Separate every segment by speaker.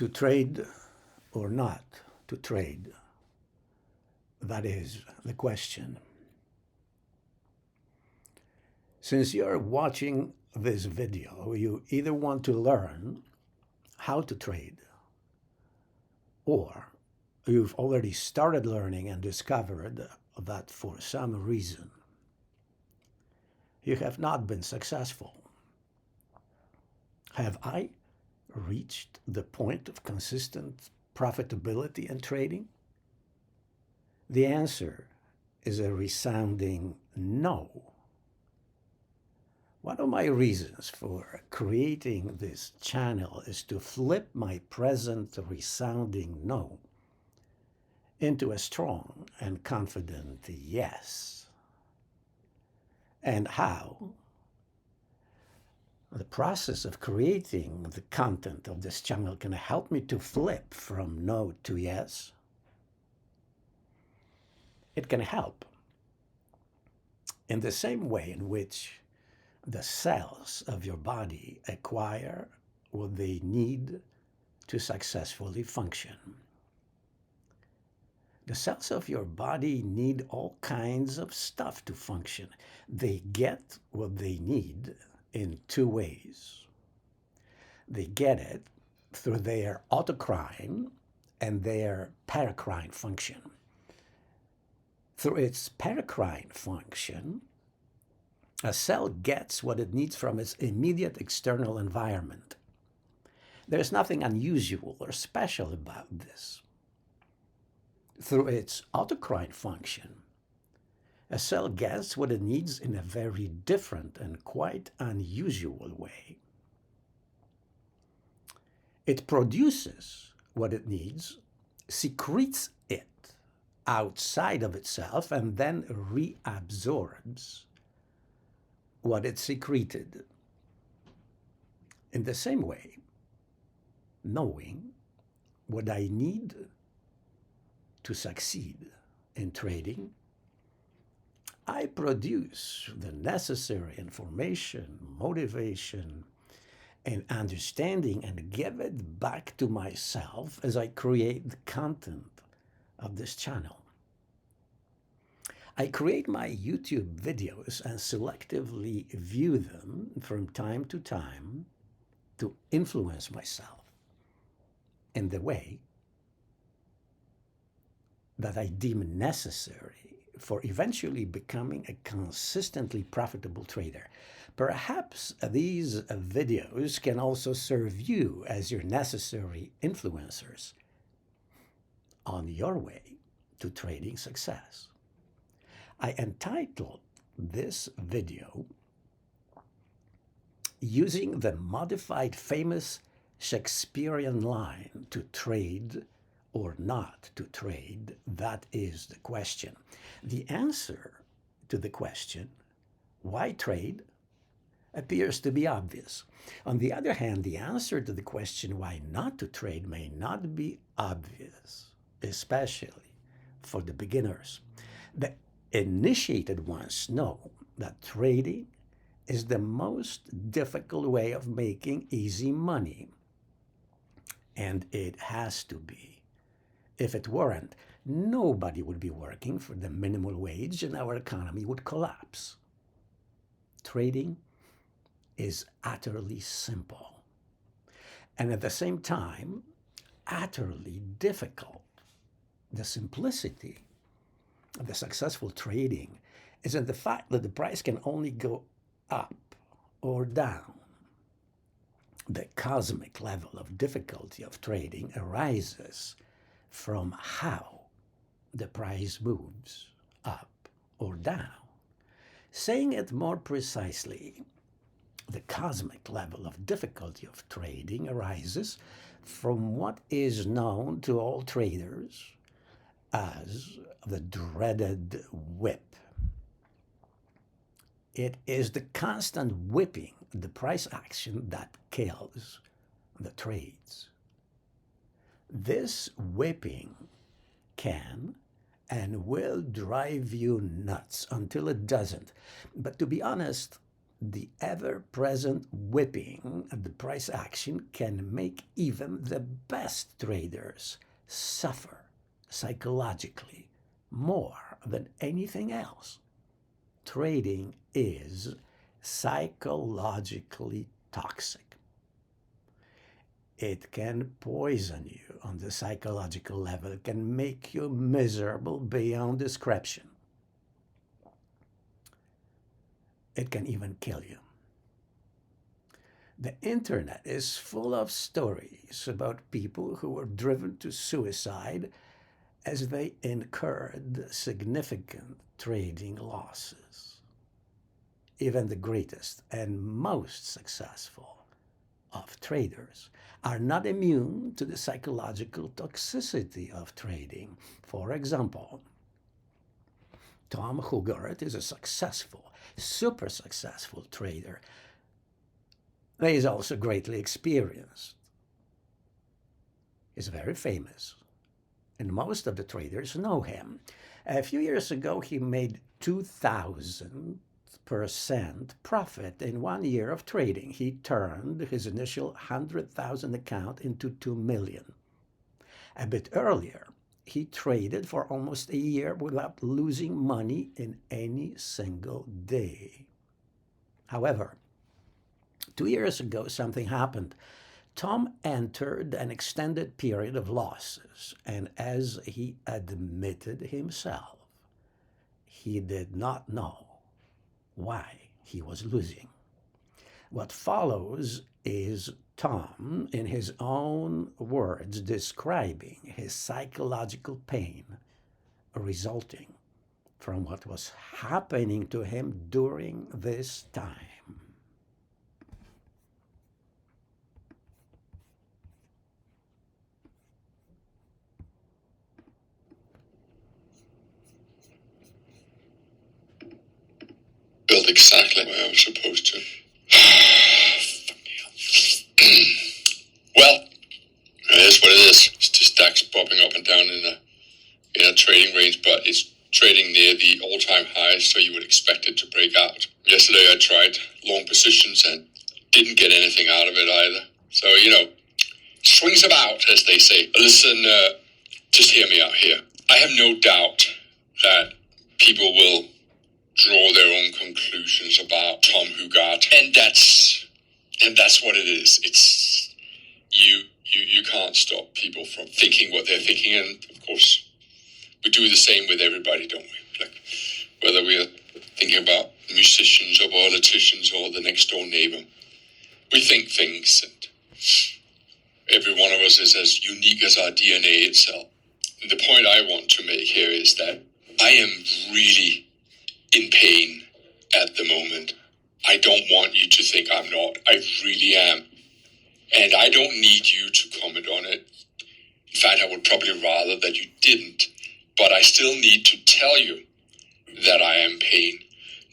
Speaker 1: To trade or not to trade? That is the question. Since you're watching this video, you either want to learn how to trade, or you've already started learning and discovered that for some reason you have not been successful. Have I reached the point of consistent profitability in trading? The answer is a resounding no. One of my reasons for creating this channel is to flip my present resounding no into a strong and confident yes. And how? The process of creating the content of this channel can help me to flip from no to yes. It can help in the same way in which the cells of your body acquire what they need to successfully function. The cells of your body need all kinds of stuff to function. They get what they need in two ways. They get it through their autocrine and their paracrine function. Through its paracrine function, a cell gets what it needs from its immediate external environment. There's nothing unusual or special about this. Through its autocrine function, a cell gets what it needs in a very different and quite unusual way. It produces what it needs, secretes it outside of itself, and then reabsorbs what it secreted. In the same way, knowing what I need to succeed in trading, I produce the necessary information, motivation, and understanding and give it back to myself as I create the content of this channel. I create my YouTube videos and selectively view them from time to time to influence myself in the way that I deem necessary for eventually becoming a consistently profitable trader. Perhaps these videos can also serve you as your necessary influencers on your way to trading success. I entitled this video using the modified famous Shakespearean line, to trade or not to trade, that is the question. The answer to the question, why trade, appears to be obvious. On the other hand, the answer to the question, why not to trade, may not be obvious, especially for the beginners. The initiated ones know that trading is the most difficult way of making easy money. And it has to be. If it weren't, nobody would be working for the minimum wage and our economy would collapse. Trading is utterly simple. And at the same time, utterly difficult. The simplicity of the successful trading is in the fact that the price can only go up or down. The cosmic level of difficulty of trading arises from how the price moves up or down. Saying it more precisely, the cosmic level of difficulty of trading arises from what is known to all traders as the dreaded whip. It is the constant whipping the price action that kills the trades. This whipping can and will drive you nuts until it doesn't. But to be honest, the ever-present whipping of the price action can make even the best traders suffer psychologically more than anything else. Trading is psychologically toxic. It can poison you on the psychological level. It can make you miserable beyond description. It can even kill you. The internet is full of stories about people who were driven to suicide as they incurred significant trading losses. Even the greatest and most successful of traders are not immune to the psychological toxicity of trading. For example, Tom Hugart is a successful, super successful trader. He is also greatly experienced. He's very famous, and most of the traders know him. A few years ago, he made 2,000% profit in 1 year of trading. He turned his initial 100,000 account into 2 million. A bit earlier, he traded for almost a year without losing money in any single day. However, 2 years ago, something happened. Tom entered an extended period of losses, and as he admitted himself, he did not know why he was losing. What follows is Tom, in his own words, describing his psychological pain resulting from what was happening to him during this time.
Speaker 2: Built exactly where I was supposed to. Well, it is what it is. It's just DAX popping up and down in a trading range, but it's trading near the all-time highs, so you would expect it to break out. Yesterday I tried long positions and didn't get anything out of it either. So, swings about, as they say. Listen, just hear me out here. I have no doubt that people will draw their own conclusions about Tom Hugart, and that's what it is. It's you can't stop people from thinking what they're thinking, and of course we do the same with everybody, don't we? Like whether we're thinking about musicians or politicians or the next door neighbor, we think things, and every one of us is as unique as our DNA itself. And the point I want to make here is that I am really in pain at the moment. I don't want you to think I'm not. I really am. And I don't need you to comment on it. In fact, I would probably rather that you didn't. But I still need to tell you that I am in pain,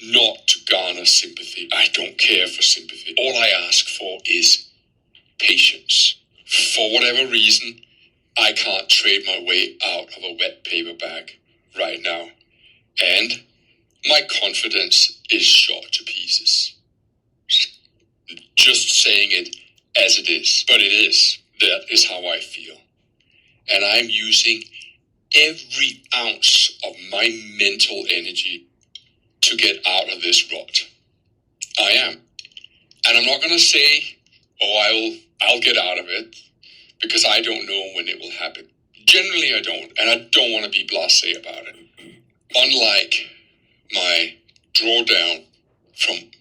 Speaker 2: not to garner sympathy. I don't care for sympathy. All I ask for is patience. For whatever reason, I can't trade my way out of a wet paper bag right now. And my confidence is shot to pieces. Just saying it as it is. But it is. That is how I feel. And I'm using every ounce of my mental energy to get out of this rut. I am. And I'm not going to say, I'll get out of it, because I don't know when it will happen. Generally, I don't. And I don't want to be blasé about it. Unlike my drawdown from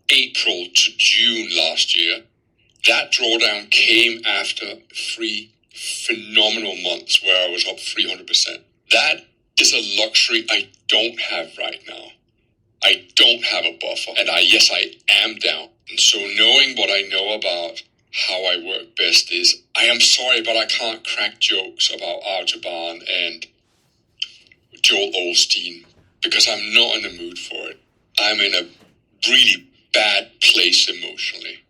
Speaker 2: April to June last year, that drawdown came after 3 phenomenal months where I was up 300%. That is a luxury I don't have right now. I don't have a buffer, and I am down. And so knowing what I know about how I work best is, I am sorry, but I can't crack jokes about Autobahn and Joel Osteen, because I'm not in the mood for it. I'm in a really bad place emotionally,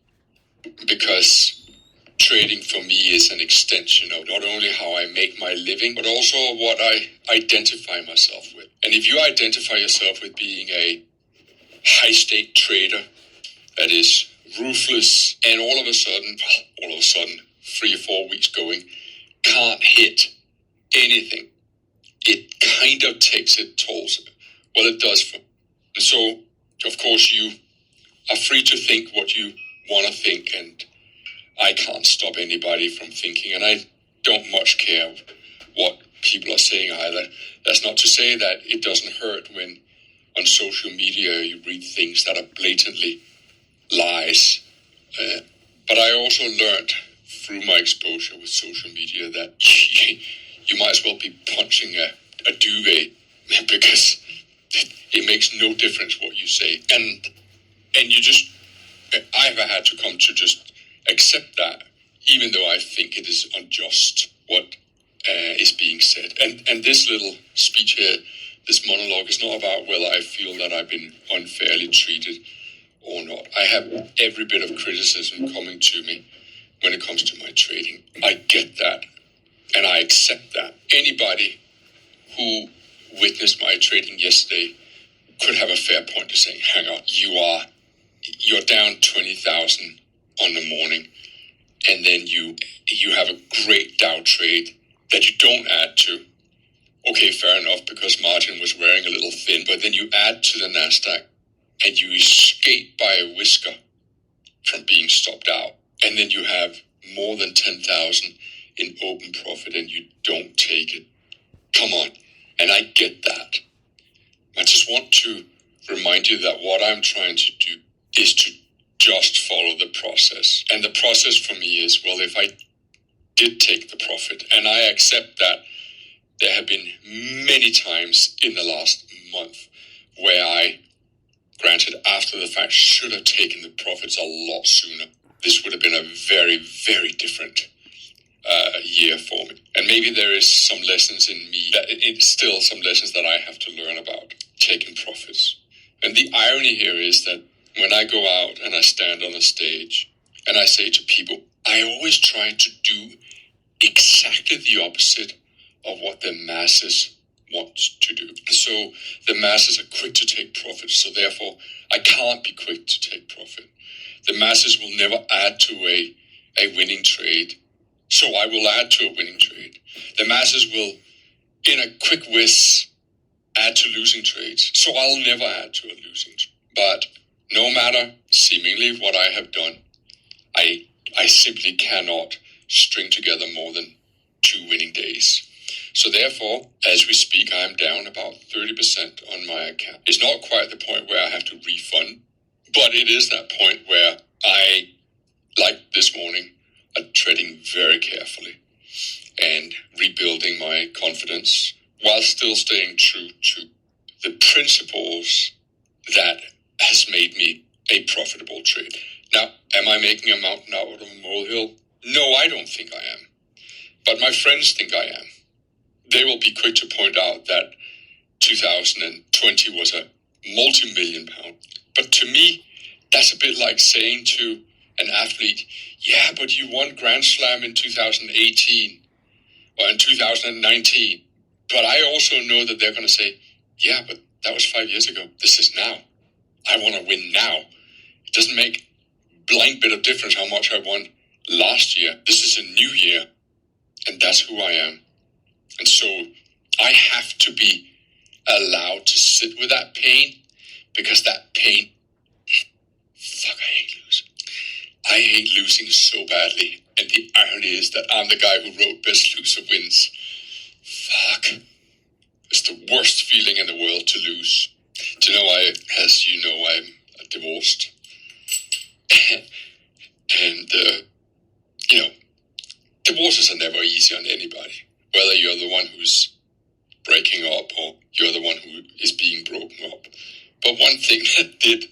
Speaker 2: because trading for me is an extension of not only how I make my living, but also what I identify myself with. And if you identify yourself with being a high-stake trader, that is ruthless, and all of a sudden, 3 or 4 weeks going, can't hit anything. It kind of takes its toll. Well, it does. And so, of course, you are free to think what you want to think, and I can't stop anybody from thinking, and I don't much care what people are saying either. That's not to say that it doesn't hurt when on social media you read things that are blatantly lies. But I also learned through my exposure with social media that you might as well be punching a duvet because it makes no difference what you say. And you just, I've had to come to just accept that, even though I think it is unjust what is being said. And this little speech here, this monologue, is not about whether I feel that I've been unfairly treated or not. I have every bit of criticism coming to me when it comes to my trading. I get that, and I accept that. Anybody who witnessed my trading yesterday could have a fair point to saying, hang on, you're down 20,000 on the morning, and then you have a great Dow trade that you don't add to. Okay, fair enough, because margin was wearing a little thin, but then you add to the NASDAQ, and you escape by a whisker from being stopped out. And then you have more than 10,000 in open profit, and you don't take it. Come on. And I get that. I just want to remind you that what I'm trying to do is to just follow the process. And the process for me is, well, if I did take the profit, and I accept that there have been many times in the last month where I, granted after the fact, should have taken the profits a lot sooner. This would have been a very, very different year for me. And maybe there is some lessons in me, it's still some lessons that I have to learn about taking profits. And the irony here is that when I go out and I stand on a stage and I say to people, I always try to do exactly the opposite of what the masses want to do. So the masses are quick to take profits, so therefore I can't be quick to take profit. The masses will never add to a winning trade, so I will add to a winning trade. The masses will, in a quick whiz, add to losing trades, so I'll never add to a losing trade. But no matter seemingly what I have done, I simply cannot string together more than 2 winning days. So therefore, as we speak, I'm down about 30% on my account. It's not quite the point where I have to refund, but it is that point where I, like this morning, are treading very carefully and rebuilding my confidence while still staying true to the principles that has made me a profitable trade. Now, am I making a mountain out of a molehill? No, I don't think I am. But my friends think I am. They will be quick to point out that 2020 was a multi-million pound. But to me, that's a bit like saying to an athlete, yeah, but you won Grand Slam in 2018 or in 2019. But I also know that they're going to say, yeah, but that was 5 years ago. This is now. I want to win now. It doesn't make blind bit of difference how much I won last year. This is a new year, and that's who I am. And so I have to be allowed to sit with that pain, because that pain, fuck, I hate losing. I hate losing so badly. And the irony is that I'm the guy who wrote Best Loser Wins. Fuck. It's the worst feeling in the world to lose. Do you know, as you know, I'm divorced. And, divorces are never easy on anybody. Whether you're the one who's breaking up or you're the one who is being broken up. But one thing that did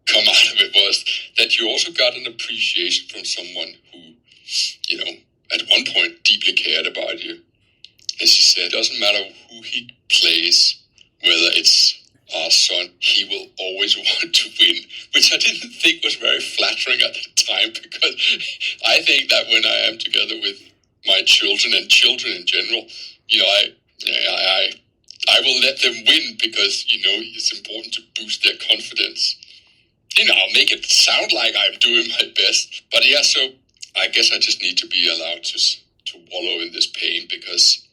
Speaker 2: come out of it was that you also got an appreciation from someone who, at one point deeply cared about you. And she said, it doesn't matter who he plays, whether it's our son, he will always want to win, which I didn't think was very flattering at the time, because I think that when I am together with my children and children in general, I will let them win, because, it's important to boost their confidence. I'll make it sound like I'm doing my best. But yeah, so I guess I just need to be allowed to wallow in this pain, because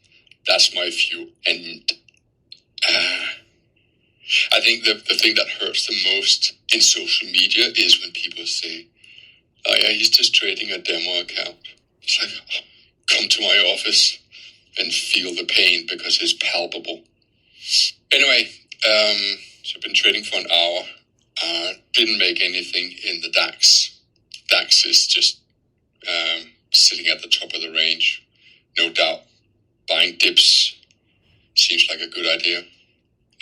Speaker 2: that's my view. And I think the thing that hurts the most in social media is when people say, oh yeah, he's just trading a demo account. It's like, oh, come to my office and feel the pain, because it's palpable. Anyway, so I've been trading for an hour. Didn't make anything in the DAX. DAX is just sitting at the top of the range. No doubt, buying dips seems like a good idea.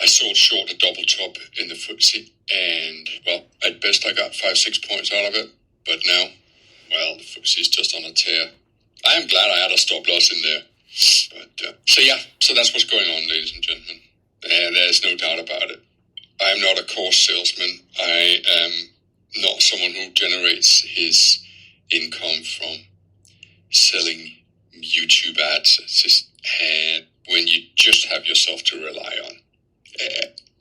Speaker 2: I sold short a double top in the FTSE, and well, at best I got 5-6 points out of it. But now, well, the FTSE is just on a tear. I am glad I had a stop loss in there. But so that's what's going on, ladies and gentlemen. And there's no doubt about it. I am not a course salesman. I am not someone who generates his income from selling YouTube ads. It's just when you just have yourself to rely on.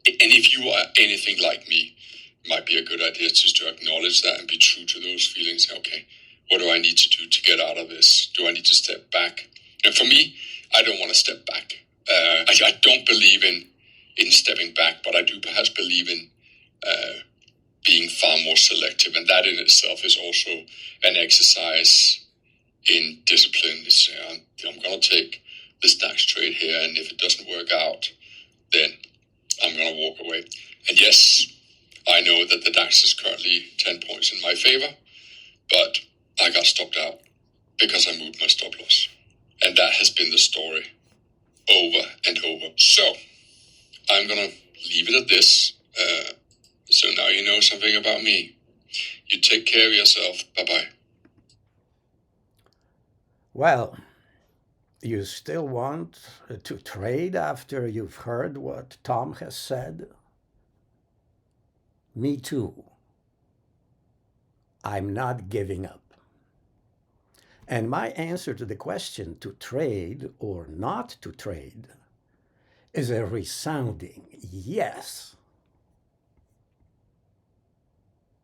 Speaker 2: And if you are anything like me, it might be a good idea just to acknowledge that and be true to those feelings. Okay, what do I need to do to get out of this? Do I need to step back? And for me, I don't want to step back. I don't believe in stepping back, but I do perhaps believe in being far more selective. And that in itself is also an exercise in discipline. It's, I'm going to take this DAX trade here, and if it doesn't work out, then I'm going to walk away. And yes, I know that the DAX is currently 10 points in my favor, but I got stopped out because I moved my stop loss. And that has been the story over and over. So I'm going to leave it at this. So now you know something about me. You take care of yourself. Bye-bye.
Speaker 1: Well, you still want to trade after you've heard what Tom has said? Me too. I'm not giving up. And my answer to the question to trade or not to trade is a resounding yes.